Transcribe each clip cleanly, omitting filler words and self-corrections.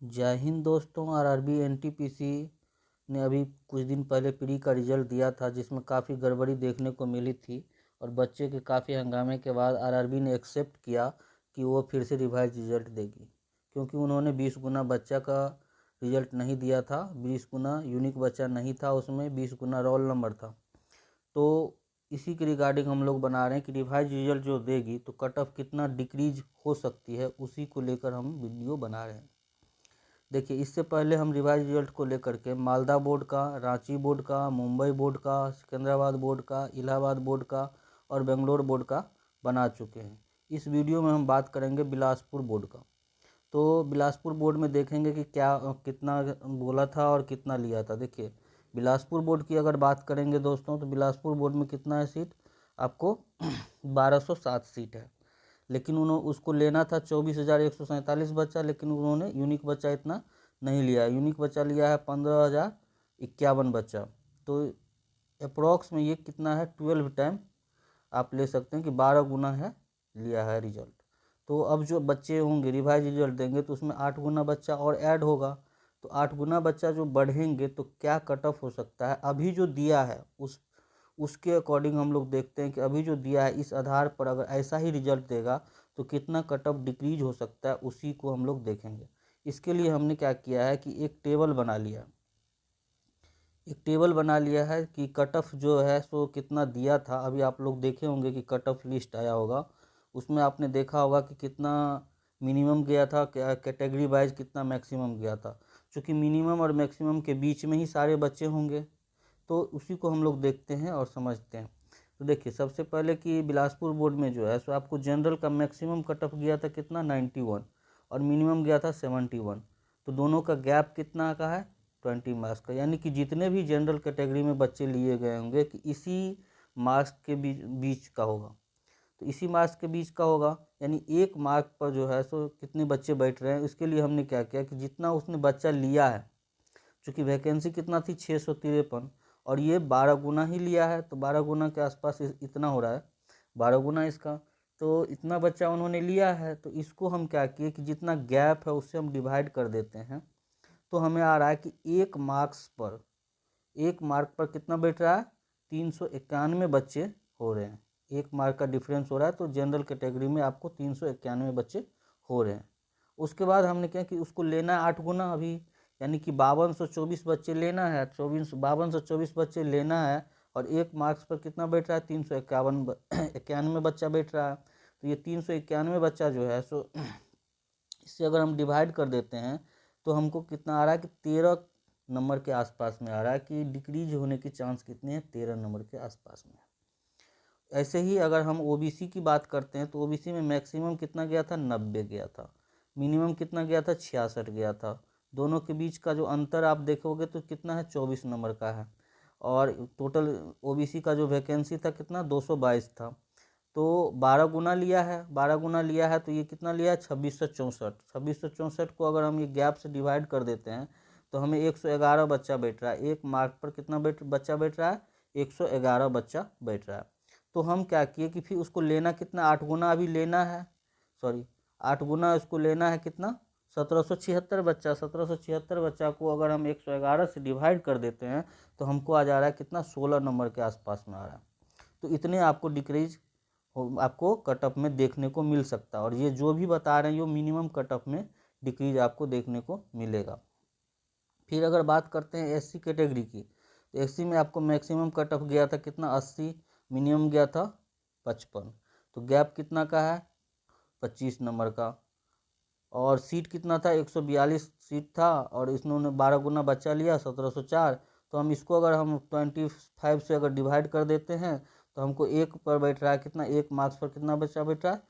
जय हिंद दोस्तों। RRB NTPC ने अभी कुछ दिन पहले प्री का रिजल्ट दिया था, जिसमें काफ़ी गड़बड़ी देखने को मिली थी और बच्चे के काफ़ी हंगामे के बाद आरआरबी ने एक्सेप्ट किया कि वो फिर से रिवाइज रिजल्ट देगी, क्योंकि उन्होंने 20 गुना बच्चा का रिजल्ट नहीं दिया था। 20 गुना यूनिक बच्चा नहीं था, उसमें 20 गुना रोल नंबर था। तो इसी के रिगार्डिंग हम लोग बना रहे हैं कि रिवाइज रिजल्ट जो देगी तो कट ऑफ कितना डिक्रीज हो सकती है, उसी को लेकर हम वीडियो बना रहे हैं। देखिए, इससे पहले हम रिवाइज रिजल्ट को लेकर के मालदा बोर्ड का, रांची बोर्ड का, मुंबई बोर्ड का, सिकंदराबाद बोर्ड का, इलाहाबाद बोर्ड का और बेंगलोर बोर्ड का बना चुके हैं। इस वीडियो में हम बात करेंगे बिलासपुर बोर्ड का। तो बिलासपुर बोर्ड में देखेंगे कि क्या कितना बोला था और कितना लिया था। देखिए, बिलासपुर बोर्ड की अगर बात करेंगे दोस्तों, तो बिलासपुर बोर्ड में कितना है सीट, आपको 1207 सीट है। लेकिन उन्होंने उसको लेना था 24,147 बच्चा, लेकिन उन्होंने यूनिक बच्चा इतना नहीं लिया। यूनिक बच्चा लिया है 15,051 बच्चा। तो अप्रॉक्स में ये कितना है, 12 टाइम आप ले सकते हैं कि 12 गुना है लिया है रिजल्ट। तो अब जो बच्चे होंगे रिवाइज रिजल्ट देंगे तो उसमें 8 गुना बच्चा और ऐड होगा। तो 8 गुना बच्चा जो बढ़ेंगे तो क्या कट ऑफ हो सकता है, अभी जो दिया है उसके अकॉर्डिंग हम लोग देखते हैं कि अभी जो दिया है इस आधार पर अगर ऐसा ही रिजल्ट देगा तो कितना कट ऑफ डिक्रीज हो सकता है, उसी को हम लोग देखेंगे। इसके लिए हमने क्या किया है कि एक टेबल बना लिया है कि कट ऑफ जो है सो कितना दिया था। अभी आप लोग देखे होंगे कि कट ऑफ लिस्ट आया होगा, उसमें आपने देखा होगा कि कितना मिनिमम गया था, कैटेगरी वाइज कितना मैक्सिमम गया था। चूँकि मिनिमम और मैक्सिमम के बीच में ही सारे बच्चे होंगे, तो उसी को हम लोग देखते हैं और समझते हैं। तो देखिए, सबसे पहले कि बिलासपुर बोर्ड में जो है सो आपको जनरल का मैक्सिमम कट ऑफ गया था कितना, 91 और मिनिमम गया था 71। तो दोनों का गैप कितना का है, 20 मार्क्स का। यानी कि जितने भी जनरल कैटेगरी में बच्चे लिए गए होंगे कि इसी मार्क्स के बीच का होगा। तो इसी मार्क्स के बीच का होगा, यानी एक मार्क पर जो है सो कितने बच्चे बैठ रहे हैं। इसके लिए हमने क्या किया कि जितना उसने बच्चा लिया है, चूँकि वैकेंसी कितना थी 653 और ये 12 गुना ही लिया है, तो 12 गुना के आसपास इतना हो रहा है, 12 गुना इसका। तो इतना बच्चा उन्होंने लिया है, तो इसको हम क्या किए कि जितना गैप है उससे हम डिवाइड कर देते हैं। तो हमें आ रहा है कि एक मार्क पर कितना बैठ रहा है, 391 बच्चे हो रहे हैं। एक मार्क का डिफरेंस हो रहा है, तो जनरल कैटेगरी में आपको 391 बच्चे हो रहे हैं। उसके बाद हमने क्या कि उसको लेना है 8 गुना अभी, यानी कि 5224 बच्चे लेना है, 5224 बच्चे लेना है। और एक मार्क्स पर कितना बैठ रहा है, 391 बच्चा बैठ रहा है। तो ये 391 बच्चा जो है सो इससे अगर हम डिवाइड कर देते हैं तो हमको कितना आ रहा है कि 13 नंबर के आसपास में आ रहा है कि डिक्रीज होने की चांस कितने हैं, 13 नंबर के आसपास में। ऐसे ही अगर हम ओबीसी की बात करते हैं तो ओबीसी में मैक्सिमम कितना गया था, 90 गया था। मिनिमम कितना गया था, 66 गया था। दोनों के बीच का जो अंतर आप देखोगे तो कितना है, 24 नंबर का है। और टोटल ओबीसी का जो वैकेंसी था कितना, 222 था। तो 12 गुना लिया है, 12 गुना लिया है तो ये कितना लिया है, 2664। 2664 को अगर हम ये गैप से डिवाइड कर देते हैं तो हमें 111 बच्चा बैठ रहा है। एक मार्क पर कितना बच्चा बैठ रहा है, 111 बच्चा बैठ रहा है। तो हम क्या किए कि फिर उसको लेना कितना, 8 गुना अभी लेना है, सॉरी 8 गुना उसको लेना है कितना, 1776 बच्चा। 1776 बच्चा को अगर हम 111 से डिवाइड कर देते हैं तो हमको आ जा रहा है कितना, 16 नंबर के आसपास में आ रहा है। तो इतने आपको डिक्रीज आपको कट ऑफ में देखने को मिल सकता है। और ये जो भी बता रहे हैं ये मिनिमम कट ऑफ में डिक्रीज आपको देखने को मिलेगा। फिर अगर बात करते हैं एससी कैटेगरी की, तो एससी में आपको मैक्सिमम कट ऑफ गया था कितना, 80। मिनिमम गया था 55। तो गैप कितना का है, 25 नंबर का। और सीट कितना था, 142 सीट था और इन्होंने 12 गुना बच्चा लिया, 1704। तो हम इसको अगर हम 25 से अगर डिवाइड कर देते हैं तो हमको एक पर बैठ रहा है कितना, एक मार्क्स पर कितना बच्चा बैठ रहा है,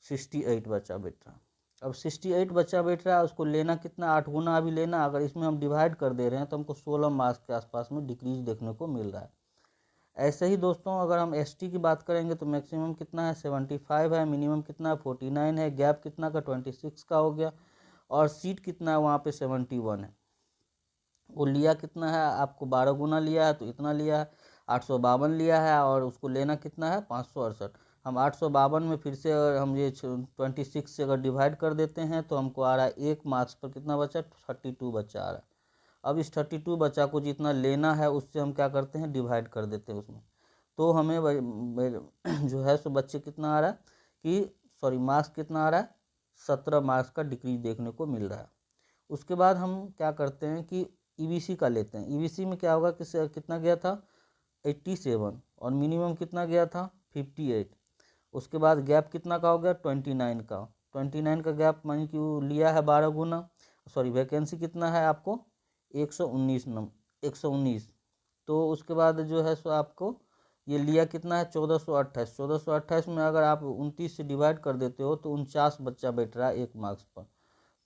68 बच्चा बैठ रहा है। अब 68 बच्चा बैठ रहा है, उसको लेना कितना, 8 गुना अभी लेना। अगर इसमें हम डिवाइड कर दे रहे हैं तो हमको 16 मार्क्स के आसपास में डिक्रीज देखने को मिल रहा है। ऐसे ही दोस्तों अगर हम एसटी की बात करेंगे तो मैक्सिमम कितना है, 75 है। मिनिमम कितना है, 49 है। गैप कितना का, 26 का हो गया। और सीट कितना है वहाँ पे, 71 है। वो लिया कितना है, आपको 12 गुना लिया है तो इतना लिया है, 852 लिया है। और उसको लेना कितना है, 568। हम 852 में फिर से अगर हम ये 26 से अगर डिवाइड कर देते हैं तो हमको आ रहा है 1 मार्क्स पर कितना बचा, 32 बचा आ रहा है। अब इस 32 बच्चा को जितना लेना है उससे हम क्या करते हैं, डिवाइड कर देते हैं उसमें। तो हमें जो है सो बच्चे कितना आ रहा है कि मार्क्स कितना आ रहा है, 17 मार्क्स का डिक्रीज देखने को मिल रहा है। उसके बाद हम क्या करते हैं कि ईबीसी का लेते हैं। ईबीसी में क्या होगा कि कितना गया था 87 और मिनिमम कितना गया था 58। उसके बाद गैप कितना का हो गया 29 का। 29 का गैप मान कि लिया है 12 गुना। वैकेंसी कितना है आपको 119। तो उसके बाद जो है सो आपको ये लिया कितना है 1428। 1428 में अगर आप 29 से डिवाइड कर देते हो तो 49 बच्चा बैठ रहा है 1 मार्क्स पर।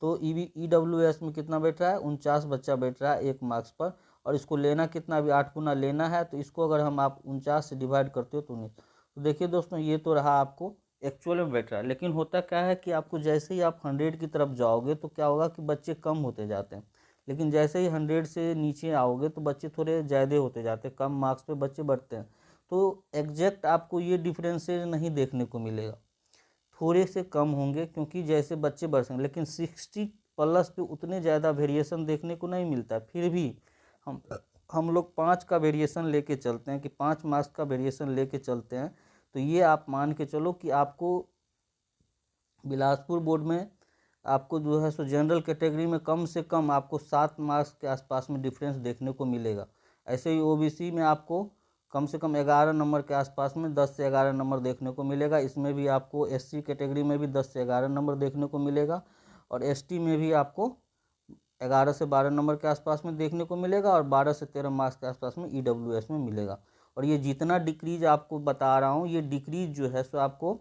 तो EWS में कितना बैठ रहा है 49 बच्चा बैठ रहा है 1 मार्क्स पर। और इसको लेना कितना, अभी 8 गुना लेना है, तो इसको अगर हम आप 49 से डिवाइड करते हो तो 19। तो देखिए दोस्तों ये तो रहा आपको एक्चुअल में बैठ रहा है। लेकिन होता क्या है कि आपको जैसे ही आप 100 की तरफ जाओगे तो क्या होगा कि बच्चे कम होते जाते हैं। लेकिन जैसे ही 100 से नीचे आओगे तो बच्चे थोड़े ज़्यादा होते जाते हैं, कम मार्क्स पे बच्चे बढ़ते हैं। तो एग्जैक्ट आपको ये डिफरेंसेस नहीं देखने को मिलेगा, थोड़े से कम होंगे क्योंकि जैसे बच्चे बढ़ सकें। लेकिन 60 प्लस पे उतने ज़्यादा वेरिएशन देखने को नहीं मिलता। फिर भी हम लोग 5 का वेरिएशन लेके चलते हैं कि 5 मार्क्स का वेरिएशन लेके चलते हैं। तो ये आप मान के चलो कि आपको बिलासपुर बोर्ड में आपको जो है सो जनरल कैटेगरी में कम से कम आपको 7 मार्क्स के आसपास में डिफरेंस देखने को मिलेगा। ऐसे ही ओबीसी में आपको कम से कम 11 नंबर के आसपास में 10 से 11 नंबर देखने को मिलेगा। इसमें भी आपको एससी कैटेगरी में भी 10 से 11 नंबर देखने को मिलेगा। और एसटी में भी आपको 11 से 12 नंबर के आसपास में देखने को मिलेगा। और 12 से 13 मार्क्स के आसपास में ईडब्ल्यूएस में मिलेगा। और ये जितना डिक्रीज आपको बता रहा हूँ, ये डिक्रीज जो है सो आपको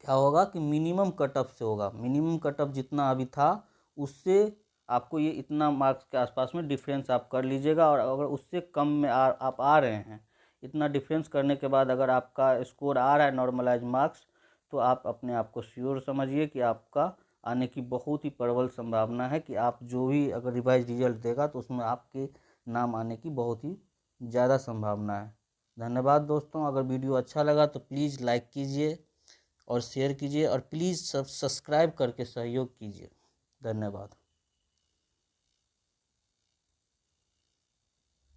क्या होगा कि मिनिमम कटअप से होगा। मिनिमम कटअप जितना अभी था उससे आपको ये इतना मार्क्स के आसपास में डिफरेंस आप कर लीजिएगा। और अगर उससे कम में आप आ रहे हैं, इतना डिफरेंस करने के बाद अगर आपका स्कोर आ रहा है नॉर्मलाइज मार्क्स, तो आप अपने आप को श्योर समझिए कि आपका आने की बहुत ही प्रबल संभावना है कि आप जो भी अगर रिवाइज रिजल्ट देगा तो उसमें आपके नाम आने की बहुत ही ज़्यादा संभावना है। धन्यवाद दोस्तों। अगर वीडियो अच्छा लगा तो प्लीज़ लाइक कीजिए और शेयर कीजिए और प्लीज़ सब्सक्राइब करके सहयोग कीजिए। धन्यवाद।